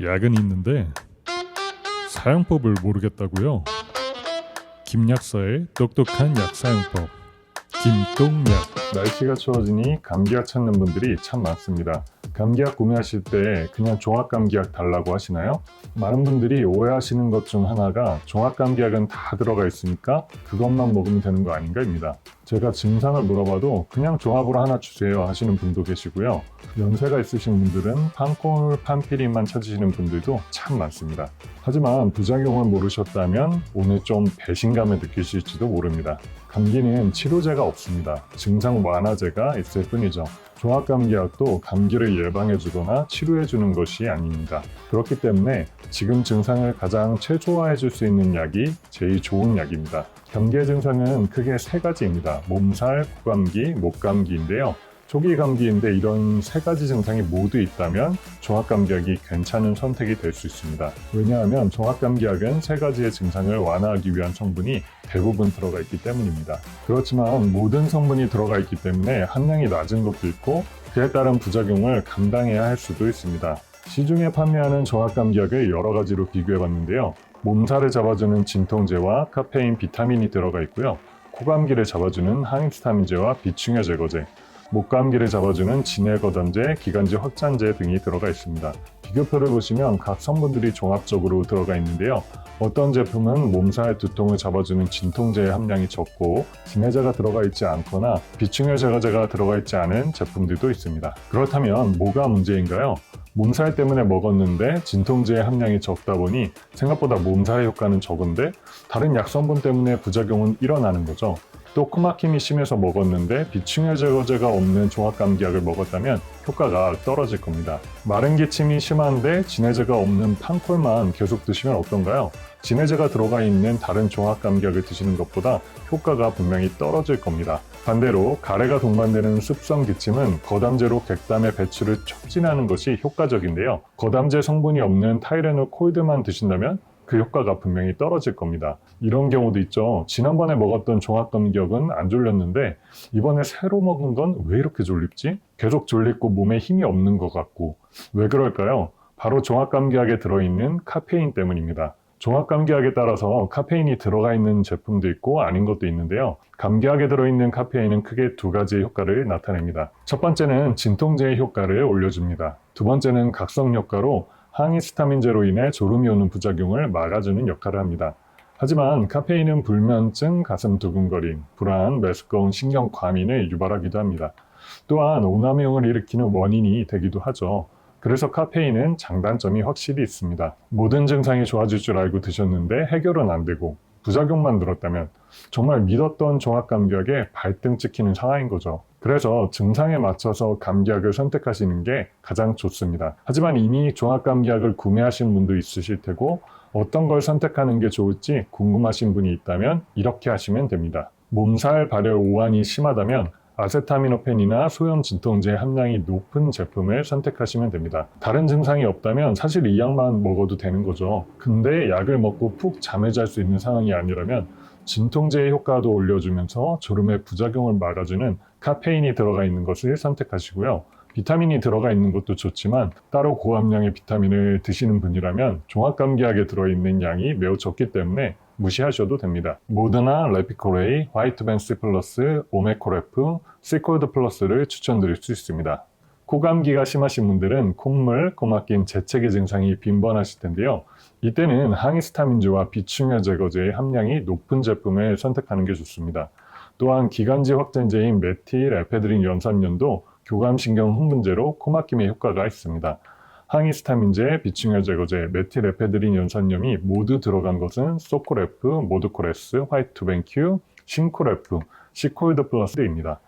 약은 있는데 사용법을 모르겠다고요? 김약사의 똑똑한 약 사용법, 김똥약. 날씨가 추워지니 감기약 찾는 분들이 참 많습니다. 감기약 구매하실 때 그냥 종합감기약 달라고 하시나요? 많은 분들이 오해하시는 것 중 하나가 종합감기약은 다 들어가 있으니까 그것만 먹으면 되는 거 아닌가입니다. 제가 증상을 물어봐도 그냥 종합으로 하나 주세요 하시는 분도 계시고요. 연세가 있으신 분들은 판콜, 판피린만 찾으시는 분들도 참 많습니다. 하지만 부작용을 모르셨다면 오늘 좀 배신감을 느끼실지도 모릅니다. 감기는 치료제가 없습니다. 증상 완화제가 있을 뿐이죠. 종합감기약도 감기를 예방해주거나 치료해주는 것이 아닙니다. 그렇기 때문에 지금 증상을 가장 최소화해줄 수 있는 약이 제일 좋은 약입니다. 감기의 증상은 크게 세 가지입니다. 몸살, 코감기, 목감기인데요. 초기 감기인데 이런 세 가지 증상이 모두 있다면 종합감기약이 괜찮은 선택이 될 수 있습니다. 왜냐하면 종합감기약은 세 가지의 증상을 완화하기 위한 성분이 대부분 들어가 있기 때문입니다. 그렇지만 모든 성분이 들어가 있기 때문에 함량이 낮은 것도 있고 그에 따른 부작용을 감당해야 할 수도 있습니다. 시중에 판매하는 종합감기약을 여러 가지로 비교해 봤는데요. 몸살을 잡아주는 진통제와 카페인, 비타민이 들어가 있고요. 코감기를 잡아주는 항히스타민제와 비충해 제거제, 목감기를 잡아주는 진해거담제, 기관지 확장제 등이 들어가 있습니다. 비교표를 보시면 각 성분들이 종합적으로 들어가 있는데요. 어떤 제품은 몸살, 두통을 잡아주는 진통제의 함량이 적고 진해제가 들어가 있지 않거나 비충해 제거제가 들어가 있지 않은 제품들도 있습니다. 그렇다면 뭐가 문제인가요? 몸살 때문에 먹었는데 진통제의 함량이 적다 보니 생각보다 몸살의 효과는 적은데 다른 약 성분 때문에 부작용은 일어나는 거죠. 또 코막힘이 심해서 먹었는데 비충해 제거제가 없는 종합감기약을 먹었다면 효과가 떨어질 겁니다. 마른 기침이 심한데 진해제가 없는 판콜만 계속 드시면 어떤가요? 진해제가 들어가 있는 다른 종합감기약을 드시는 것보다 효과가 분명히 떨어질 겁니다. 반대로 가래가 동반되는 습성 기침은 거담제로 객담의 배출을 촉진하는 것이 효과적인데요. 거담제 성분이 없는 타이레놀 콜드만 드신다면 그 효과가 분명히 떨어질 겁니다. 이런 경우도 있죠. 지난번에 먹었던 종합감기약은 안 졸렸는데 이번에 새로 먹은 건 왜 이렇게 졸립지? 계속 졸리고 몸에 힘이 없는 것 같고. 왜 그럴까요? 바로 종합감기약에 들어있는 카페인 때문입니다. 종합감기약에 따라서 카페인이 들어가 있는 제품도 있고 아닌 것도 있는데요. 감기약에 들어있는 카페인은 크게 두 가지의 효과를 나타냅니다. 첫 번째는 진통제의 효과를 올려줍니다. 두 번째는 각성 효과로 항히스타민제로 인해 졸음이 오는 부작용을 막아주는 역할을 합니다. 하지만 카페인은 불면증, 가슴 두근거림, 불안, 메스꺼운 신경 과민을 유발하기도 합니다. 또한 오남용을 일으키는 원인이 되기도 하죠. 그래서 카페인은 장단점이 확실히 있습니다. 모든 증상이 좋아질 줄 알고 드셨는데 해결은 안 되고 부작용만 늘었다면 정말 믿었던 종합감기약에 발등 찍히는 상황인 거죠. 그래서 증상에 맞춰서 감기약을 선택하시는 게 가장 좋습니다. 하지만 이미 종합감기약을 구매하신 분도 있으실 테고 어떤 걸 선택하는 게 좋을지 궁금하신 분이 있다면 이렇게 하시면 됩니다. 몸살, 발열, 오한이 심하다면 아세타미노펜이나 소염 진통제 함량이 높은 제품을 선택하시면 됩니다. 다른 증상이 없다면 사실 이 약만 먹어도 되는 거죠. 근데 약을 먹고 푹 잠을 잘 수 있는 상황이 아니라면 진통제의 효과도 올려주면서 졸음의 부작용을 막아주는 카페인이 들어가 있는 것을 선택하시고요. 비타민이 들어가 있는 것도 좋지만 따로 고함량의 비타민을 드시는 분이라면 종합감기약에 들어있는 양이 매우 적기 때문에 무시하셔도 됩니다. 모더나, 레피코레이, 화이트벤스 플러스, 오메코레프, 시콜드 플러스를 추천드릴 수 있습니다. 코감기가 심하신 분들은 콧물, 코막힘, 재채기 증상이 빈번하실 텐데요. 이때는 항히스타민제와 비충해 제거제의 함량이 높은 제품을 선택하는 게 좋습니다. 또한 기관지 확장제인 메틸 에페드린 연산연도 교감신경 흥분제로 코막힘에 효과가 있습니다. 항히스타민제, 비충해 제거제, 메틸 에페드린 연산염이 모두 들어간 것은 소코레프, 모드코레스, 화이트벤큐, 신코레프, 시콜드 플러스입니다.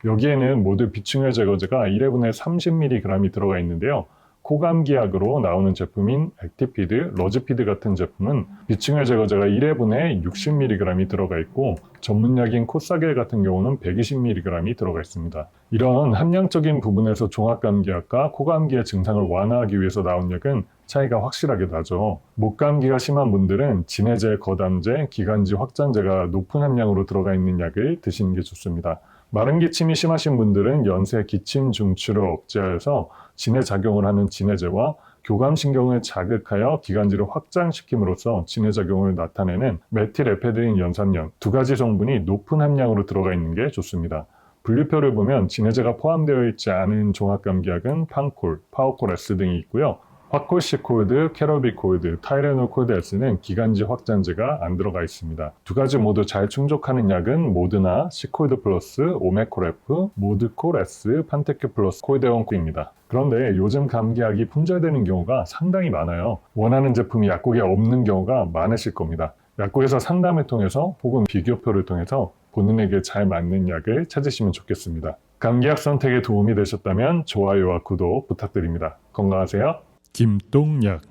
여기에는 모두 비충해 제거제가 1회분에 30mg이 들어가 있는데요. 코감기약으로 나오는 제품인 액티피드, 러즈피드 같은 제품은 비충해 제거제가 1회분에 60mg이 들어가 있고 전문약인 코사겔 같은 경우는 120mg이 들어가 있습니다. 이런 함량적인 부분에서 종합감기약과 코감기의 증상을 완화하기 위해서 나온 약은 차이가 확실하게 나죠. 목감기가 심한 분들은 진해제, 거담제, 기관지 확장제가 높은 함량으로 들어가 있는 약을 드시는 게 좋습니다. 마른 기침이 심하신 분들은 연세 기침 중추를 억제하여서 진해 작용을 하는 진해제와 교감신경을 자극하여 기관지를 확장시킴으로써 진해 작용을 나타내는 메틸에페드린 연산염 두 가지 성분이 높은 함량으로 들어가 있는 게 좋습니다. 분류표를 보면 진해제가 포함되어 있지 않은 종합감기약은 판콜, 파워콜 S 등이 있고요. 화콜시콜드, 캐로비콜드, 타이레놀콜드 S는 기관지 확장제가 안 들어가 있습니다. 두 가지 모두 잘 충족하는 약은 모드나, 시콜드 플러스, 오메콜F, 모드콜 S, 판테큐 플러스, 콜데온코입니다. 그런데 요즘 감기약이 품절되는 경우가 상당히 많아요. 원하는 제품이 약국에 없는 경우가 많으실 겁니다. 약국에서 상담을 통해서 혹은 비교표를 통해서 본인에게 잘 맞는 약을 찾으시면 좋겠습니다. 감기약 선택에 도움이 되셨다면 좋아요와 구독 부탁드립니다. 건강하세요. 김똥약